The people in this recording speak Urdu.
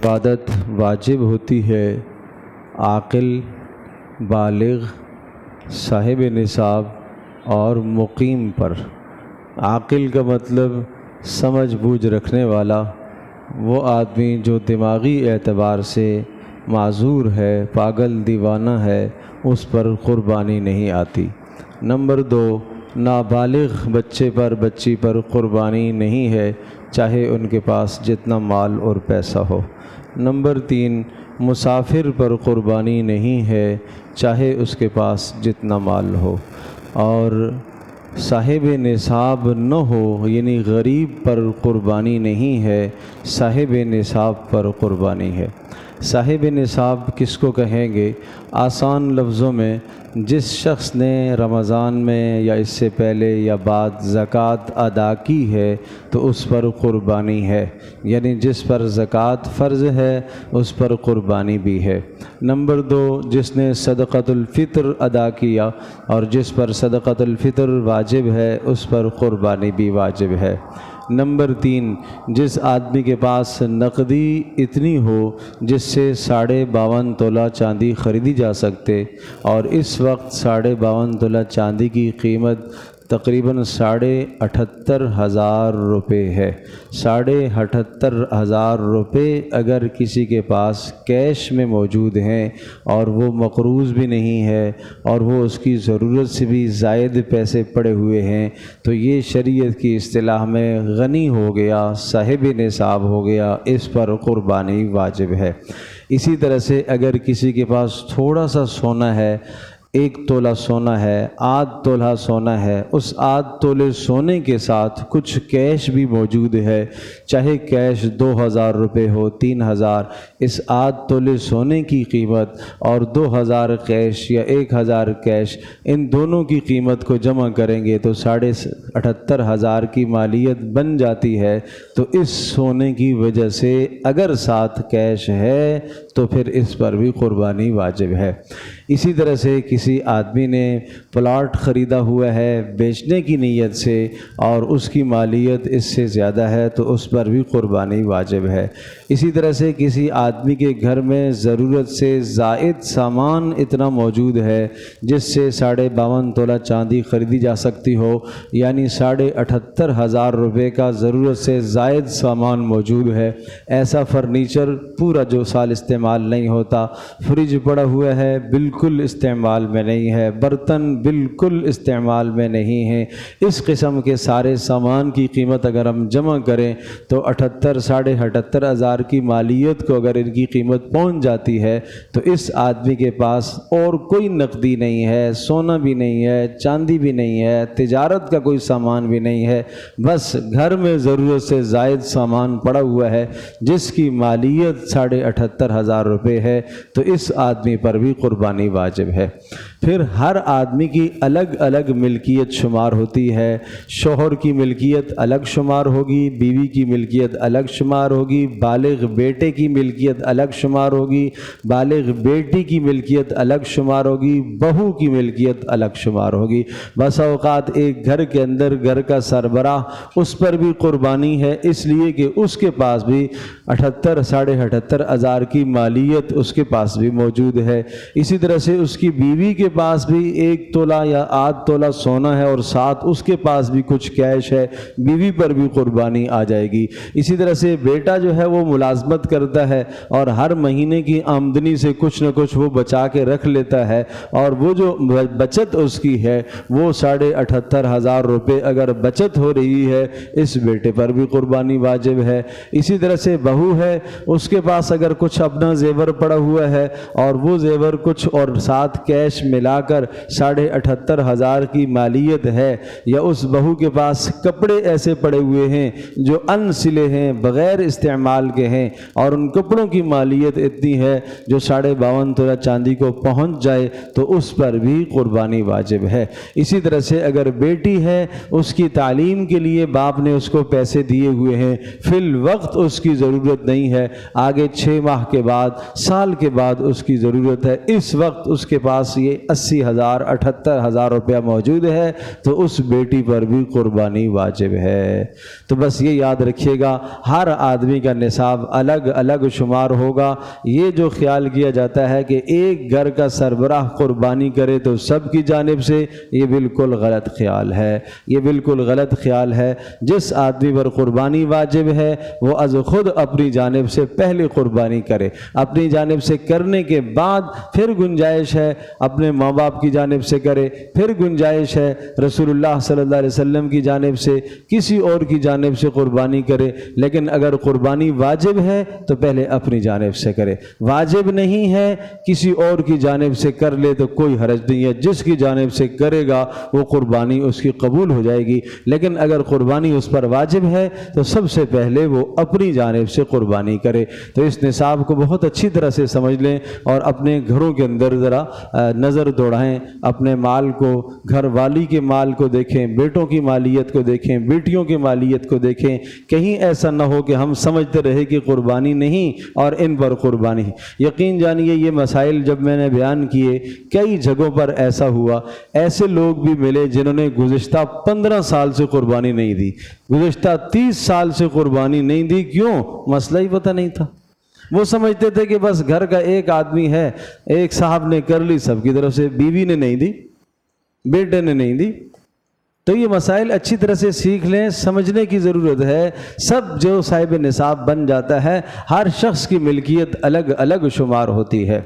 عبادت واجب ہوتی ہے عاقل، بالغ، صاحب نصاب اور مقیم پر۔ عاقل کا مطلب سمجھ بوجھ رکھنے والا، وہ آدمی جو دماغی اعتبار سے معذور ہے، پاگل دیوانہ ہے، اس پر قربانی نہیں آتی۔ نمبر 2، نابالغ بچے پر بچی پر قربانی نہیں ہے، چاہے ان کے پاس جتنا مال اور پیسہ ہو۔ نمبر 3، مسافر پر قربانی نہیں ہے، چاہے اس کے پاس جتنا مال ہو۔ اور صاحب نصاب نہ ہو، یعنی غریب پر قربانی نہیں ہے، صاحب نصاب پر قربانی ہے۔ صاحب نصاب کس کو کہیں گے؟ آسان لفظوں میں جس شخص نے رمضان میں یا اس سے پہلے یا بعد زکوٰۃ ادا کی ہے تو اس پر قربانی ہے، یعنی جس پر زکوٰۃ فرض ہے اس پر قربانی بھی ہے۔ نمبر 2، جس نے صدقۃ الفطر ادا کیا اور جس پر صدقۃ الفطر واجب ہے اس پر قربانی بھی واجب ہے۔ نمبر 3، جس آدمی کے پاس نقدی اتنی ہو جس سے 52.5 تولہ چاندی خریدی جا سکتے، اور اس وقت 52.5 تولہ چاندی کی قیمت تقریباً 78,500 روپے ہے۔ 78,500 روپے اگر کسی کے پاس کیش میں موجود ہیں اور وہ مقروض بھی نہیں ہے اور وہ اس کی ضرورت سے بھی زائد پیسے پڑے ہوئے ہیں، تو یہ شریعت کی اصطلاح میں غنی ہو گیا، صاحب نصاب ہو گیا، اس پر قربانی واجب ہے۔ اسی طرح سے اگر کسی کے پاس تھوڑا سا سونا ہے، 1 تولہ سونا ہے، آدھ تولہ سونا ہے، اس آدھ تولے سونے کے ساتھ کچھ کیش بھی موجود ہے، چاہے کیش 2,000 روپے ہو، 3,000، اس آدھ تولے سونے کی قیمت اور 2,000 کیش یا 1,000 کیش، ان دونوں کی قیمت کو جمع کریں گے تو 78,500 کی مالیت بن جاتی ہے۔ تو اس سونے کی وجہ سے اگر ساتھ کیش ہے تو پھر اس پر بھی قربانی واجب ہے۔ اسی طرح سے کسی آدمی نے پلاٹ خریدا ہوا ہے بیچنے کی نیت سے اور اس کی مالیت اس سے زیادہ ہے تو اس پر بھی قربانی واجب ہے۔ اسی طرح سے کسی آدمی کے گھر میں ضرورت سے زائد سامان اتنا موجود ہے جس سے 52.5 تولہ چاندی خریدی جا سکتی ہو، یعنی 78,500 روپے کا ضرورت سے زائد سامان موجود ہے۔ ایسا فرنیچر پورا جو سال استعمال نہیں ہوتا، فریج پڑا ہوا ہے بالکل استعمال میں نہیں ہے، برتن بالکل استعمال میں نہیں ہیں، اس قسم کے سارے سامان کی قیمت اگر ہم جمع کریں تو 78,500 کی مالیت کو اگر ان کی قیمت پہنچ جاتی ہے تو اس آدمی کے پاس اور کوئی نقدی نہیں ہے، سونا بھی نہیں ہے، چاندی بھی نہیں ہے، تجارت کا کوئی سامان بھی نہیں ہے، بس گھر میں ضرورت سے زائد سامان پڑا ہوا ہے جس کی مالیت 78,500 روپے ہے، تو اس آدمی پر بھی قربانی واجب ہے۔ پھر ہر آدمی کی الگ الگ ملکیت شمار ہوتی ہے، شوہر کی ملکیت الگ شمار ہوگی، بیوی کی ملکیت الگ شمار ہوگی، بالغ بیٹے کی ملکیت الگ شمار ہوگی، بالغ بیٹی کی ملکیت الگ شمار ہوگی، بہو کی ملکیت الگ شمار ہوگی۔ بس اوقات ایک گھر کے اندر گھر کا سربراہ، اس پر بھی قربانی ہے، اس لیے کہ اس کے پاس بھی 78,500 کی مالیت اس کے پاس بھی موجود ہے۔ اسی طرح سے اس کی بیوی کے پاس بھی 1 تولہ یا آدھ تولہ سونا ہے اور ساتھ اس کے پاس بھی کچھ کیش ہے، بیوی پر بھی قربانی آ جائے گی۔ اسی طرح سے بیٹا جو ہے وہ ملازمت کرتا ہے اور ہر مہینے کی آمدنی سے کچھ نہ کچھ وہ بچا کے رکھ لیتا ہے، اور وہ جو بچت اس کی ہے وہ 78,500 روپے اگر بچت ہو رہی ہے، اس بیٹے پر بھی قربانی واجب ہے۔ اسی طرح سے بہو ہے، اس کے پاس اگر کچھ اپنا زیور پڑا ہوا ہے اور وہ زیور کچھ اور ساتھ کیش ملا کر 78,500 کی مالیت ہے، یا اس بہو کے پاس کپڑے ایسے پڑے ہوئے ہیں جو ان سلے ہیں، بغیر استعمال کے ہیں، اور ان کپڑوں کی مالیت اتنی ہے جو 52.5 تولہ چاندی کو پہنچ جائے، تو اس پر بھی قربانی واجب ہے۔ اسی طرح سے اگر بیٹی ہے، اس کی تعلیم کے لیے باپ نے اس کو پیسے دیے ہوئے ہیں، فی الوقت اس کی ضرورت نہیں ہے، آگے 6 ماہ کے بعد، سال کے بعد اس کی ضرورت ہے، اس وقت وقت اس کے پاس یہ 80,000 78,000 روپیہ موجود ہے تو اس بیٹی پر بھی قربانی واجب ہے۔ تو بس یہ یاد رکھیے گا، ہر آدمی کا نصاب الگ الگ شمار ہوگا۔ یہ جو خیال کیا جاتا ہے کہ ایک گھر کا سربراہ قربانی کرے تو سب کی جانب سے، یہ بالکل غلط خیال ہے، یہ بالکل غلط خیال ہے۔ جس آدمی پر قربانی واجب ہے وہ از خود اپنی جانب سے پہلے قربانی کرے، اپنی جانب سے کرنے کے بعد پھر گنجائش ہے اپنے ماں باپ کی جانب سے کرے، پھر گنجائش ہے رسول اللہ صلی اللہ علیہ وسلم کی جانب سے، کسی اور کی جانب سے قربانی کرے۔ لیکن اگر قربانی واجب ہے تو پہلے اپنی جانب سے کرے، واجب نہیں ہے کسی اور کی جانب سے کر لے تو کوئی حرج نہیں ہے، جس کی جانب سے کرے گا وہ قربانی اس کی قبول ہو جائے گی۔ لیکن اگر قربانی اس پر واجب ہے تو سب سے پہلے وہ اپنی جانب سے قربانی کرے۔ تو اس نصاب کو بہت اچھی طرح سے سمجھ لیں اور اپنے گھروں کے اندر ذرا نظر دوڑائیں، اپنے مال کو، گھر والی کے مال کو دیکھیں، بیٹوں کی مالیت کو دیکھیں، بیٹیوں کی مالیت کو دیکھیں، کہیں ایسا نہ ہو کہ ہم سمجھتے رہے کہ قربانی نہیں اور ان پر قربانی۔ یقین جانیے یہ مسائل جب میں نے بیان کیے کئی جگہوں پر ایسا ہوا، ایسے لوگ بھی ملے جنہوں نے گزشتہ 15 سال سے قربانی نہیں دی، گزشتہ 30 سال سے قربانی نہیں دی۔ کیوں؟ مسئلہ ہی پتہ نہیں تھا۔ وہ سمجھتے تھے کہ بس گھر کا ایک آدمی ہے، ایک صاحب نے کر لی سب کی طرف سے، بیوی نے نہیں دی، بیٹے نے نہیں دی۔ تو یہ مسائل اچھی طرح سے سیکھ لیں، سمجھنے کی ضرورت ہے۔ سب جو صاحب نصاب بن جاتا ہے، ہر شخص کی ملکیت الگ الگ شمار ہوتی ہے۔